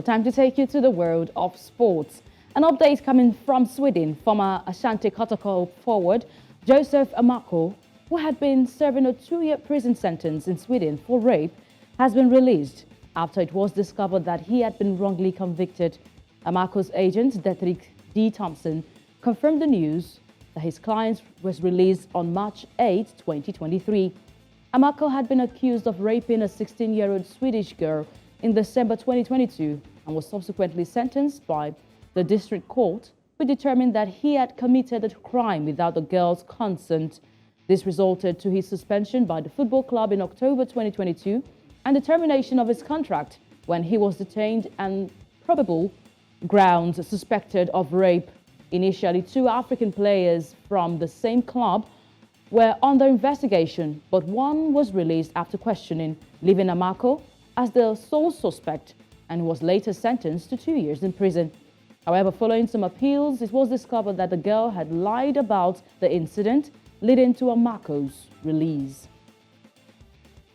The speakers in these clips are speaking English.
Time to take you to the world of sports. An update coming from Sweden. Former Ashanti Kotoko forward Joseph Amako, who had been serving a 2-year prison sentence in Sweden for rape, has been released after it was discovered that he had been wrongly convicted. Amako's agent, Dietrich D. Thompson, confirmed the news that his client was released on March 8, 2023. Amako had been accused of raping a 16-year-old Swedish girl in December 2022 and was subsequently sentenced by the district court, who determined that he had committed a crime without the girl's consent. This resulted to his suspension by the football club in October 2022 and the termination of his contract when he was detained on probable grounds suspected of rape. Initially, 2 African players from the same club were under investigation, but one was released after questioning, leaving Amako as the sole suspect, and was later sentenced to 2 years in prison. However, following some appeals, it was discovered that the girl had lied about the incident, leading to Amako's release.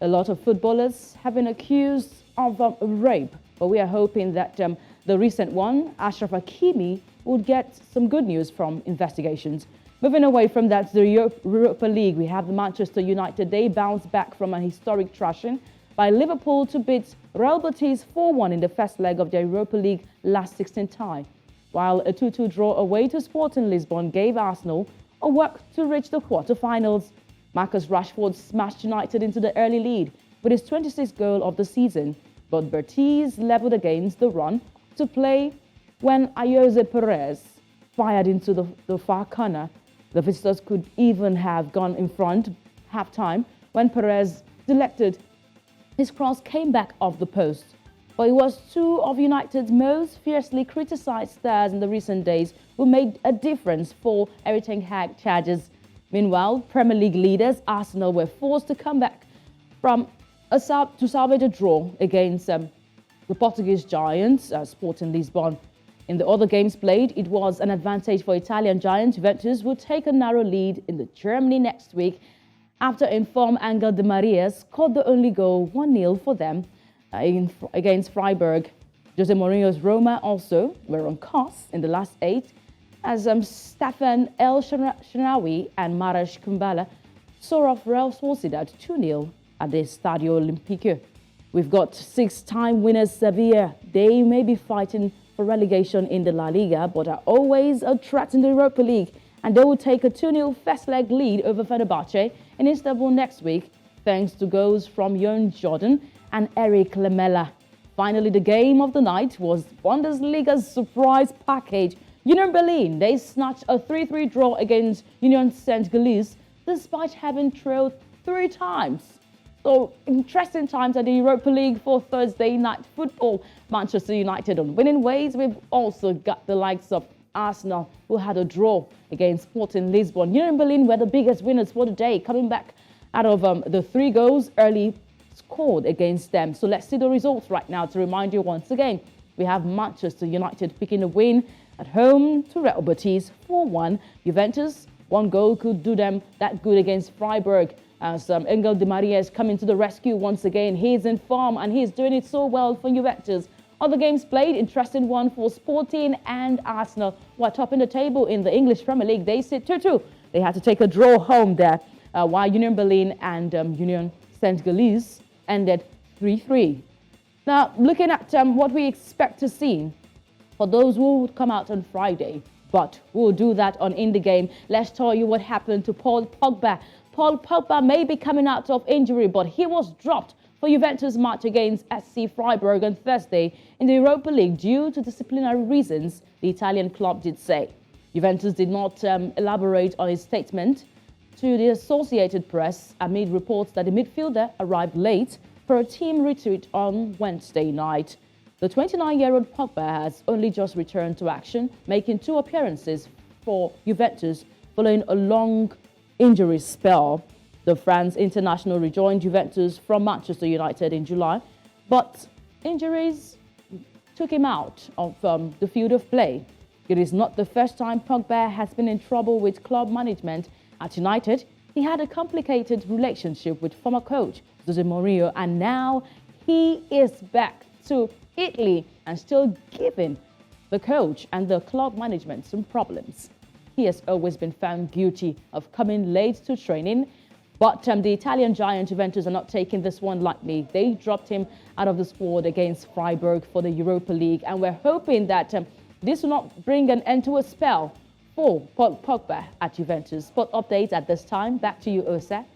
A lot of footballers have been accused of rape, but we are hoping that the recent one, Ashraf Hakimi, would get some good news from investigations. Moving away from that, the Europa League, we have the Manchester United. They bounced back from a historic thrashing by Liverpool to beat Real Betis 4-1 in the first leg of the Europa League last 16 tie, while a 2-2 draw away to Sporting Lisbon gave Arsenal a work to reach the quarter-finals. Marcus Rashford smashed United into the early lead with his 26th goal of the season, but Betis levelled against the run to play when Ayoze Perez fired into the far corner. The visitors could even have gone in front half-time when Perez deflected. His cross came back off the post, but it was 2 of United's most fiercely criticised stars in the recent days who made a difference for Erik ten Hag charges. Meanwhile, Premier League leaders Arsenal were forced to come back from to salvage a draw against the Portuguese giants, Sporting Lisbon. In the other games played, it was an advantage for Italian giant Juventus, who take a narrow lead in the Germany next week after informed Angel Di Maria scored the only goal 1-0 for them against Freiburg. Jose Mourinho's Roma also were on course in the last 8 as Stefan El Shanawi and Maras Kumbala saw off Real Sociedad 2-0 at the Stadio Olimpico. We've got 6-time winners Sevilla. They may be fighting for relegation in the La Liga, but are always a threat in the Europa League, and they will take a 2-0 first leg lead over Fenerbahce in Istanbul next week, thanks to goals from Jon Jordan and Eric Lamela. Finally, the game of the night was Bundesliga's surprise package. Union Berlin, they snatched a 3-3 draw against Union Saint-Gilloise despite having trailed 3 times. So, interesting times at the Europa League for Thursday night football. Manchester United on winning ways. We've also got the likes of Arsenal, who had a draw against Sporting Lisbon. Union Berlin were the biggest winners for the day, coming back out of the 3 goals early scored against them. So let's see the results right now to remind you once again. We have Manchester United picking a win at home to Real Betis 4-1. Juventus, 1 goal could do them that good against Freiburg. As Angel Di Maria is coming to the rescue once again. He's in form and he's doing it so well for Juventus. Other games played, interesting one for Sporting and Arsenal, who are topping the table in the English Premier League. They sit 2-2. They had to take a draw home there, while Union Berlin and Union Saint-Gilloise ended 3-3. Now, looking at what we expect to see for those who would come out on Friday, but we'll do that on In The Game. Let's tell you what happened to Paul Pogba. Paul Pogba may be coming out of injury, but he was dropped for Juventus' match against SC Freiburg on Thursday in the Europa League due to disciplinary reasons, the Italian club did say. Juventus did not elaborate on his statement to the Associated Press amid reports that the midfielder arrived late for a team retreat on Wednesday night. The 29-year-old Pogba has only just returned to action, making 2 appearances for Juventus following a long injury spell. The France international rejoined Juventus from Manchester United in July, but injuries took him out of the field of play. It is not the first time Pogba has been in trouble with club management. At United, he had a complicated relationship with former coach Jose Mourinho, and now he is back to Italy and still giving the coach and the club management some problems. He has always been found guilty of coming late to training, but the Italian giant Juventus are not taking this one lightly. They dropped him out of the squad against Freiburg for the Europa League, and we're hoping that this will not bring an end to a spell for Paul Pogba at Juventus. But updates at this time. Back to you, Osa.